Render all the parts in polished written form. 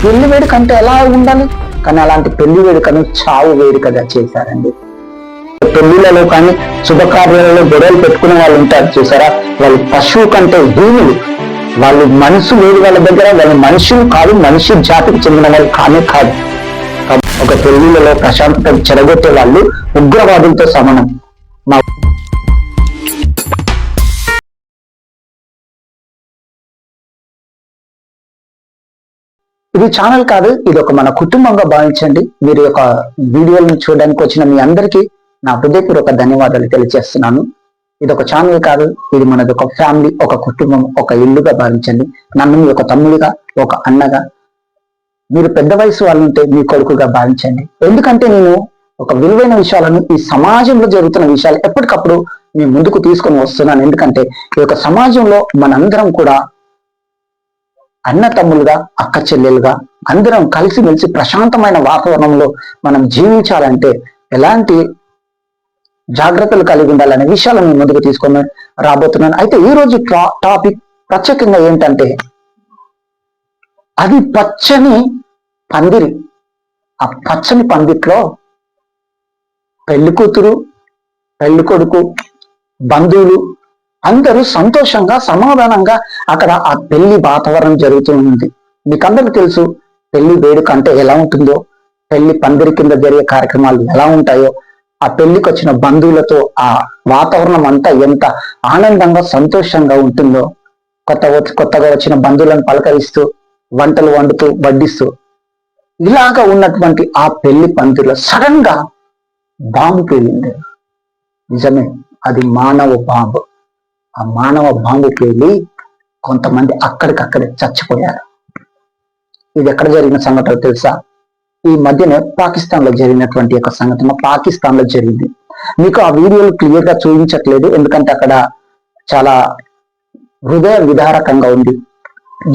పెళ్లి వేడుక అంటే ఎలా ఉండాలి, కానీ అలాంటి పెళ్లి వేడుకను చావు వేడుకగా చేశారండి. పెళ్లిలలో కానీ శుభకార్యాలలో గొడవలు పెట్టుకునే వాళ్ళు ఉంటారు చూసారా, వాళ్ళు పశువు కంటే హీనులు. వాళ్ళు మనసు లేదు వాళ్ళ దగ్గర, వాళ్ళు మనుషులు కాదు, మనిషి జాతికి చెందిన వాళ్ళు కానే కాదు. ఒక పెళ్లిలలో ప్రశాంతత చెడగొట్టే వాళ్ళు ఉగ్రవాదులతో సమానం. ఇది ఛానల్ కాదు, ఇది ఒక మన కుటుంబంగా భావించండి. మీరు యొక్క వీడియోలను చూడడానికి వచ్చిన మీ అందరికీ నా హృదయపూర్వక ధన్యవాదాలు తెలియజేస్తున్నాను. ఇది ఒక ఛానల్ కాదు, ఇది మనది ఒక ఫ్యామిలీ, ఒక కుటుంబం, ఒక ఇల్లుగా భావించండి. నన్ను మీ ఒక తమ్ముడిగా, ఒక అన్నగా, మీరు పెద్ద వయసు వాళ్ళు ఉంటే మీ కొడుకుగా భావించండి. ఎందుకంటే నేను ఒక విలువైన విషయాలను, ఈ సమాజంలో జరుగుతున్న విషయాలు ఎప్పటికప్పుడు మీ ముందుకు తీసుకొని వస్తున్నాను. ఎందుకంటే ఈ యొక్క సమాజంలో మనందరం కూడా అన్న తమ్ములుగా, అక్క చెల్లెలుగా అందరం కలిసిమెలిసి ప్రశాంతమైన వాతావరణంలో మనం జీవించాలంటే ఎలాంటి జాగ్రత్తలు కలిగి ఉండాలనే విషయాలను నేను ముందుకు తీసుకొని రాబోతున్నాను. అయితే ఈ రోజు టాపిక్ ప్రత్యేకంగా ఏంటంటే, అది పచ్చని పందిరి. ఆ పచ్చని పందిట్లో పెళ్లి కూతురు, పెళ్లి కొడుకు, బంధువులు అందరూ సంతోషంగా సమాధానంగా అక్కడ ఆ పెళ్లి వాతావరణం జరుగుతూ ఉంది. మీకందరికీ తెలుసు పెళ్లి వేడుక అంటే ఎలా ఉంటుందో, పెళ్లి పందిరి కింద జరిగే కార్యక్రమాలు ఎలా ఉంటాయో, ఆ పెళ్లికి వచ్చిన బంధువులతో ఆ వాతావరణం అంతా ఎంత ఆనందంగా సంతోషంగా ఉంటుందో, కొత్తగా వచ్చిన బంధువులను పలకరిస్తూ, వంటలు వండుతూ వడ్డిస్తూ ఇలాగా ఉన్నటువంటి ఆ పెళ్లి పందిరిలో సడన్ గా బాంబు పేలింది. నిజమే, అది మానవ బాంబు. ఆ మానవ బాంబు పేలి కొంతమంది అక్కడికక్కడే చచ్చిపోయారు. ఇది ఎక్కడ జరిగిన సంఘటన తెలుసా? ఈ మధ్యనే పాకిస్తాన్ లో జరిగినటువంటి ఒక సంఘటన పాకిస్తాన్ లో జరిగింది. మీకు ఆ వీడియోలు క్లియర్ గా చూపించట్లేదు, ఎందుకంటే అక్కడ చాలా హృదయ విదారకంగా ఉంది.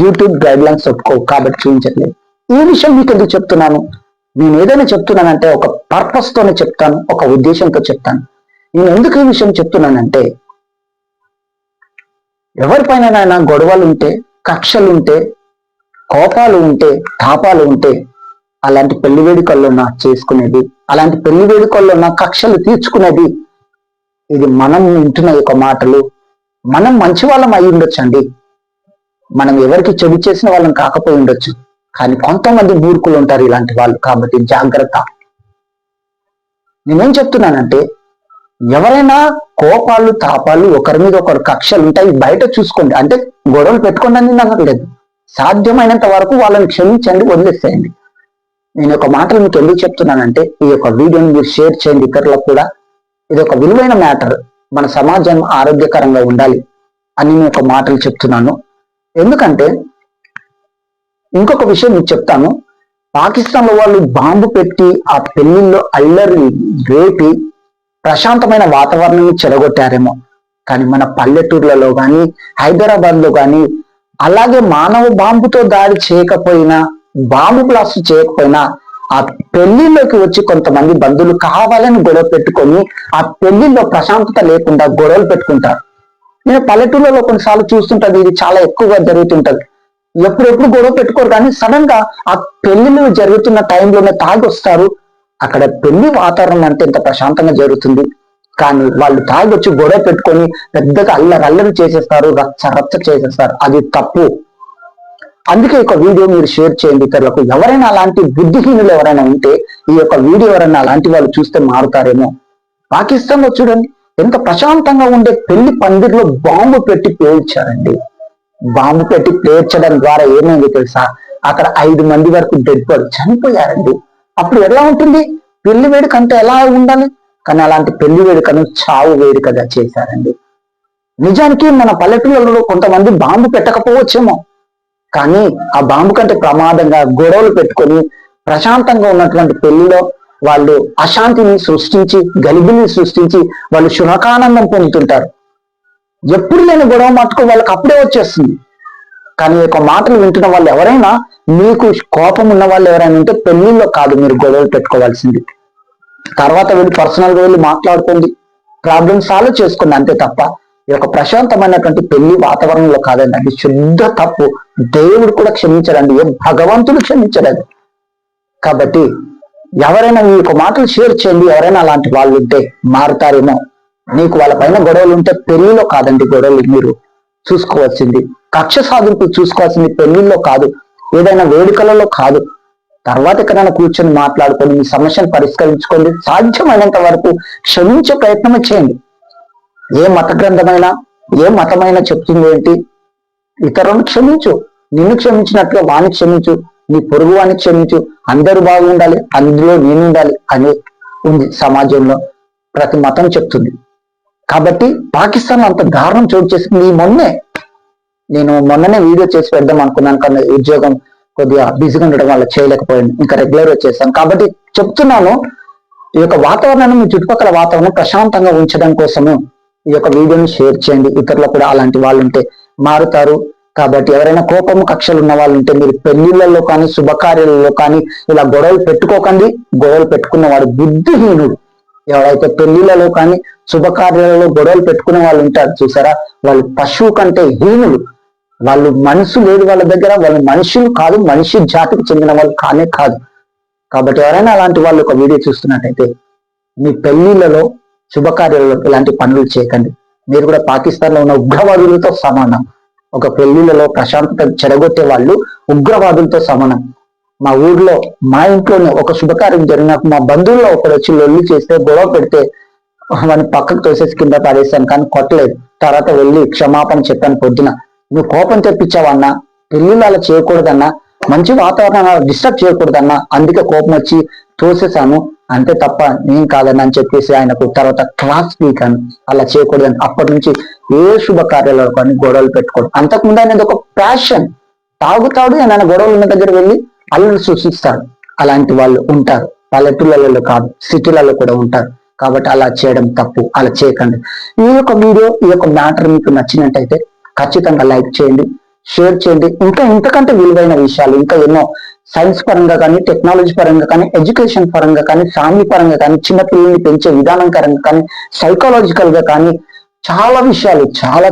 యూట్యూబ్ గైడ్ లైన్స్ ఒప్పుకో కాబట్టి చూపించట్లేదు. ఈ విషయం మీకు ఎందుకు చెప్తున్నాను? నేను ఏదైనా చెప్తున్నానంటే ఒక పర్పస్ తోనే చెప్తాను, ఒక ఉద్దేశంతో చెప్తాను. నేను ఎందుకు ఈ విషయం చెప్తున్నానంటే, ఎవరిపైన గొడవలు ఉంటే, కక్షలు ఉంటే, కోపాలు ఉంటే, తాపాలు ఉంటే అలాంటి పెళ్లి వేడుకల్లో చేసుకునేది, అలాంటి పెళ్లి వేడుకల్లో కక్షలు తీర్చుకునేది, ఇది మనం వింటున్న యొక్క మాటలు. మనం మంచి వాళ్ళం అయి ఉండొచ్చండి, మనం ఎవరికి చెడు చేసిన వాళ్ళం కాకపోయి ఉండొచ్చు, కానీ కొంతమంది మూర్ఖులు ఉంటారు ఇలాంటి వాళ్ళు. కాబట్టి జాగ్రత్త. నేనేం చెప్తున్నానంటే, ఎవరైనా కోపాలు తాపాలు, ఒకరి మీద ఒకరు కక్షలు ఉంటాయి, బయట చూసుకోండి. అంటే గొడవలు పెట్టుకోండి అని నాకు లేదు, సాధ్యమైనంత వరకు వాళ్ళని క్షమించండి, వదిలేసేయండి. నేను ఒక మాటలు మీకు ఎందుకు చెప్తున్నానంటే, ఈ యొక్క వీడియోని మీరు షేర్ చేయండి ఇతరులకు కూడా. ఇది ఒక విలువైన మ్యాటర్, మన సమాజం ఆరోగ్యకరంగా ఉండాలి అని నేను ఒక మాటలు చెప్తున్నాను. ఎందుకంటే ఇంకొక విషయం మీకు చెప్తాను. పాకిస్తాన్ లో వాళ్ళు బాంబు పెట్టి ఆ పెళ్లిల్లో అల్లరి రేపి ప్రశాంతమైన వాతావరణాన్ని చెడగొట్టారేమో, కానీ మన పల్లెటూర్లలో కానీ, హైదరాబాద్ లో కానీ అలాగే మానవ బాంబుతో దాడి చేయకపోయినా, బాంబు బ్లాస్ట్ చేయకపోయినా, ఆ పెళ్లిలోకి వచ్చి కొంతమంది బంధువులు కావాలని గొడవ పెట్టుకొని ఆ పెళ్లిలో ప్రశాంతత లేకుండా గొడవలు పెట్టుకుంటారు. నేను పల్లెటూర్లలో కొన్నిసార్లు చూస్తుంటది, ఇది చాలా ఎక్కువగా జరుగుతుంటది. ఎప్పుడెప్పుడు గొడవ పెట్టుకోరు, కానీ సడన్ గా ఆ పెళ్లిలు జరుగుతున్న టైంలోనే తాగి వస్తారు. అక్కడ పెళ్లి వాతావరణం అంటే ఎంత ప్రశాంతంగా జరుగుతుంది, కానీ వాళ్ళు తాగి వచ్చి గొడవ పెట్టుకొని పెద్దగా అల్లరి చేసేస్తారు, రచ్చ చేసేస్తారు. అది తప్పు. అందుకే ఒక వీడియో మీరు షేర్ చేయండి ఇతరులకు. ఎవరైనా అలాంటి బుద్ధిహీనులు ఎవరైనా ఉంటే ఈ యొక్క వీడియో ఎవరైనా అలాంటి వాళ్ళు చూస్తే మారుతారేమో. పాకిస్తాన్ లో చూడండి, ఎంత ప్రశాంతంగా ఉండే పెళ్లి పందిరిలో బాంబు పెట్టి పేల్చారండి. బాంబు పెట్టి పేర్చడం ద్వారా ఏమైంది తెలుసా? అక్కడ 5 మంది వరకు డెడ్ బాడీ చనిపోయారండి. అప్పుడు ఎలా ఉంటుంది? పెళ్లి వేడుక అంటే ఎలా ఉండాలి, కానీ అలాంటి పెళ్లి వేడుకను చావు వేడుకగా చేశారండి. నిజానికి మన పల్లెటూళ్ళలో కొంతమంది బాంబు పెట్టకపోవచ్చేమో, కానీ ఆ బాంబు కంటే ప్రమాదంగా గొడవలు పెట్టుకొని ప్రశాంతంగా ఉన్నటువంటి పెళ్లిలో వాళ్ళు అశాంతిని సృష్టించి, గలిబిలిని సృష్టించి వాళ్ళు శునకానందం పొందుతుంటారు. ఎప్పుడు లేని గొడవ మట్టుకు వాళ్ళకి అప్పుడే వచ్చేస్తుంది. కానీ ఒక మాటలు వింటున్న వాళ్ళు ఎవరైనా, మీకు కోపం ఉన్న వాళ్ళు ఎవరైనా ఉంటే పెళ్లిలో కాదు మీరు గొడవలు పెట్టుకోవాల్సింది. తర్వాత వెళ్ళి పర్సనల్ గా వెళ్ళి మాట్లాడుకోండి, ప్రాబ్లమ్ సాల్వ్ చేసుకోండి, అంతే తప్ప ఈ యొక్క ప్రశాంతమైనటువంటి పెళ్లి వాతావరణంలో కాదండి, అది శుద్ధ తప్పు. దేవుడు కూడా క్షమించడండి, ఏ భగవంతుడు క్షమించడండి. కాబట్టి ఎవరైనా ఈ యొక్క మాటలు షేర్ చేయండి. ఎవరైనా అలాంటి వాళ్ళు ఉంటే మారుతారేమో. నీకు వాళ్ళ పైన గొడవలు ఉంటే పెళ్లిలో కాదండి గొడవలు మీరు చూసుకోవాల్సింది, కక్ష సాధింపు చూసుకోవాల్సింది పెళ్లిలో కాదు, ఏదైనా వేడుకలలో కాదు. తర్వాత ఎక్కడైనా కూర్చొని మాట్లాడుకొని మీ సమస్యను పరిష్కరించుకోండి. సాధ్యమైనంత వరకు క్షమించే ప్రయత్నం చేయండి. ఏ మత గ్రంథమైనా ఏ మతమైనా చెప్తుంది ఏంటి? ఇతరులను క్షమించు, నిన్ను క్షమించినట్లుగా వాణ్ణి క్షమించు, నీ పొరుగు వాణ్ణి క్షమించు, అందరూ బాగుండాలి, అందులో నేను ఉండాలి అని ఉంది సమాజంలో. ప్రతి మతం చెప్తుంది. కాబట్టి పాకిస్తాన్ అంత దారుణం చోటు చేసింది. నేను మొన్ననే వీడియో చేసి పెడదాం అనుకున్నాను, కానీ ఉద్యోగం కొద్దిగా బిజీగా ఉండడం వల్ల చేయలేకపోయాను. ఇంకా రెగ్యులర్ వచ్చేసాను. కాబట్టి చెప్తున్నాను, ఈ యొక్క వాతావరణాన్ని, మీ చుట్టుపక్కల వాతావరణం ప్రశాంతంగా ఉంచడం కోసము ఈ యొక్క వీడియోని షేర్ చేయండి. ఇతరులు కూడా అలాంటి వాళ్ళు ఉంటే మారుతారు. కాబట్టి ఎవరైనా కోపము కక్షలు ఉన్న వాళ్ళు ఉంటే మీరు పెళ్లిళ్లలో కానీ శుభకార్యాలలో కానీ ఇలా గొడవలు పెట్టుకోకండి. గొడవలు పెట్టుకున్న వాడు బుద్ధిహీనుడు. ఎవరైతే పెళ్లిళ్లలో కానీ శుభకార్యాలలో గొడవలు పెట్టుకునే వాళ్ళు ఉంటారు చూసారా, వాళ్ళు పశువు కంటే హీనులు. వాళ్ళు మనసు లేదు వాళ్ళ దగ్గర, వాళ్ళు మనుషులు కాదు, మనిషి జాతికి చెందిన వాళ్ళు కానే కాదు. కాబట్టి ఎవరైనా అలాంటి వాళ్ళు ఒక వీడియో చూస్తున్నట్టయితే మీ పెళ్లిళ్లలో శుభకార్యాలలో ఇలాంటి పనులు చేయకండి. మీరు కూడా పాకిస్తాన్ లో ఉన్న ఉగ్రవాదులతో సమానం. ఒక పెళ్లిళ్లలో ప్రశాంతత చెడగొట్టే వాళ్ళు ఉగ్రవాదులతో సమానం. మా ఊర్లో మా ఇంట్లోనే ఒక శుభకార్యం జరిగినప్పుడు మా బంధువుల్లో ఒకరు వచ్చి లొల్లి చేస్తే, గొడవ పెడితే వాడిని పక్కకు తోసేసి కింద పడేసాను, కానీ కొట్టలేదు. తర్వాత వెళ్ళి క్షమాపణ చెప్పాను. పొద్దున నువ్వు కోపం తెప్పించావన్నా, పెళ్లిళ్ళు అలా చేయకూడదన్నా, మంచి వాతావరణం డిస్టర్బ్ చేయకూడదన్నా, అందుకే కోపం వచ్చి తోసేసాను అంతే తప్ప నేను కాదన్నా అని చెప్పేసి ఆయనకు తర్వాత క్లాస్ పీకాను. అలా చేయకూడదని. అప్పటి నుంచి ఏ శుభకార్యాలలో కానీ గొడవలు పెట్టుకోవడం. అంతకుముందు అనేది ఒక ప్యాషన్. తాగుతాడు, ఆయన గొడవలు ఉన్న దగ్గర వెళ్ళి అల్లుడు సృష్టిస్తాడు. అలాంటి వాళ్ళు ఉంటారు. పల్లెటూళ్ళలో కాదు, సిటీలలో కూడా ఉంటారు. కాబట్టి అలా చేయడం తప్పు. అలా చేయకండి. ఈ యొక్క వీడియో, ఈ యొక్క మ్యాటర్ మీకు నచ్చినట్టయితే ఖచ్చితంగా లైక్ చేయండి, షేర్ చేయండి. ఇంకా ఇంతకంటే విలువైన విషయాలు, ఇంకా ఎన్నో సైన్స్ పరంగా కానీ, టెక్నాలజీ పరంగా కానీ, ఎడ్యుకేషన్ పరంగా కానీ, ఫ్యామిలీ పరంగా కానీ, చిన్నపిల్లల్ని పెంచే విధానం పరంగా కానీ, సైకాలజికల్ గా కానీ చాలా విషయాలు,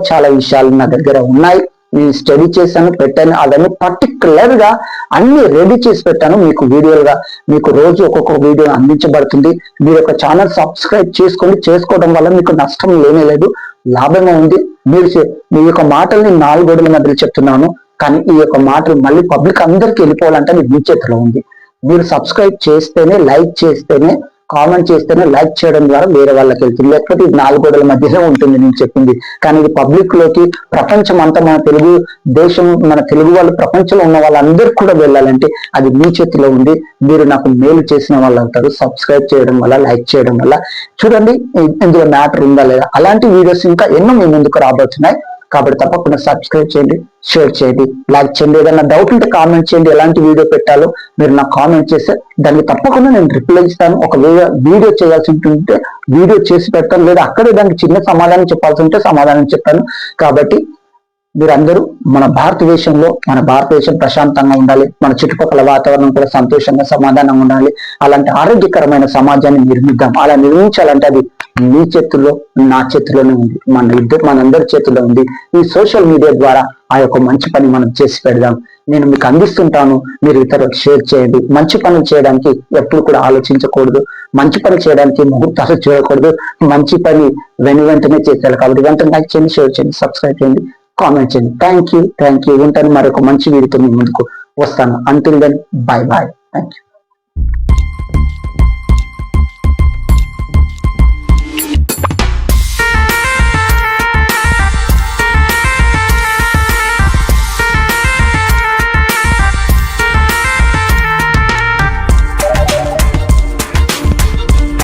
చాలా విషయాలు నా దగ్గర ఉన్నాయి. నేను స్టడీ చేశాను, పెట్టాను. అవన్నీ పర్టికులర్ గా అన్ని రెడీ చేసి పెట్టాను మీకు వీడియోలుగా. మీకు రోజు ఒక్కొక్క వీడియో అందించబడుతుంది. మీరు ఒక ఛానల్ సబ్స్క్రైబ్ చేసుకోండి. చేసుకోవడం వల్ల మీకు నష్టం లేనే లేదు, లాభమే ఉంది. మీ యొక్క మాటల్ని 4 గోడల మధ్యలో చెప్తున్నాను, కానీ ఈ యొక్క మాటలు మళ్ళీ పబ్లిక్ అందరికి వెళ్ళిపోవాలంటే అది మీ చేతిలో ఉంది. మీరు సబ్స్క్రైబ్ చేస్తేనే, లైక్ చేస్తేనే, కామెంట్ చేస్తేనే, లైక్ చేయడం ద్వారా వేరే వాళ్ళకి వెళ్తుంది. లేకపోతే ఇది 4 గోడల మధ్యలో ఉంటుంది నేను చెప్పింది. కానీ ఇది పబ్లిక్ లోకి, ప్రపంచం అంతా, మన తెలుగు దేశం, మన తెలుగు వాళ్ళు ప్రపంచంలో ఉన్న వాళ్ళందరికీ కూడా వెళ్ళాలంటే అది మీ చేతిలో ఉంది. మీరు నాకు మేలు చేసిన వాళ్ళు అవుతారు సబ్స్క్రైబ్ చేయడం వల్ల, లైక్ చేయడం వల్ల. చూడండి ఇందులో మ్యాటర్ ఉందా లేదా. అలాంటి వీడియోస్ ఇంకా ఎన్నో మీ ముందుకు రాబోతున్నాయి. కాబట్టి తప్పకుండా సబ్స్క్రైబ్ చేయండి, షేర్ చేయండి, లైక్ చేయండి. ఏదైనా డౌట్ ఉంటే కామెంట్ చేయండి. ఎలాంటి వీడియో పెట్టాలో మీరు నాకు కామెంట్ చేస్తే దానికి తప్పకుండా నేను రిప్లై ఇస్తాను. ఒకవేళ వీడియో చేయాల్సి ఉంటుంటే వీడియో చేసి పెడతాను, లేదా అక్కడే దానికి చిన్న సమాధానం చెప్పాల్సి ఉంటే సమాధానం చెప్తాను. కాబట్టి మీరందరూ మన భారతదేశం ప్రశాంతంగా ఉండాలి. మన చుట్టుపక్కల వాతావరణం కూడా సంతోషంగా, సమాధానంగా ఉండాలి. అలాంటి ఆరోగ్యకరమైన సమాజాన్ని నిర్మిద్దాం. అలా నిర్మించాలంటే అది మీ చేతుల్లో, నా చేతిలోనే ఉంది, మనందరి చేతిలో ఉంది. ఈ సోషల్ మీడియా ద్వారా ఆ యొక్క మంచి పని మనం చేసి పెడదాం. నేను మీకు అందిస్తుంటాను, మీరు ఇతరులకు షేర్ చేయండి. మంచి పనులు చేయడానికి ఎప్పుడు కూడా ఆలోచించకూడదు. మంచి పని చేయడానికి ముహూర్తాలు చేయకూడదు. మంచి పని వెంటనే చేసేయాలి. కాబట్టి వెంటనే లైక్ చేయండి, షేర్ చేయండి, సబ్స్క్రైబ్ చేయండి, కామెంట్ చేయండి. Thank you. ఉంటాను. మరొక మంచి వీడియోతో మీ ముందుకు వస్తాను. Until then bye. Thank you.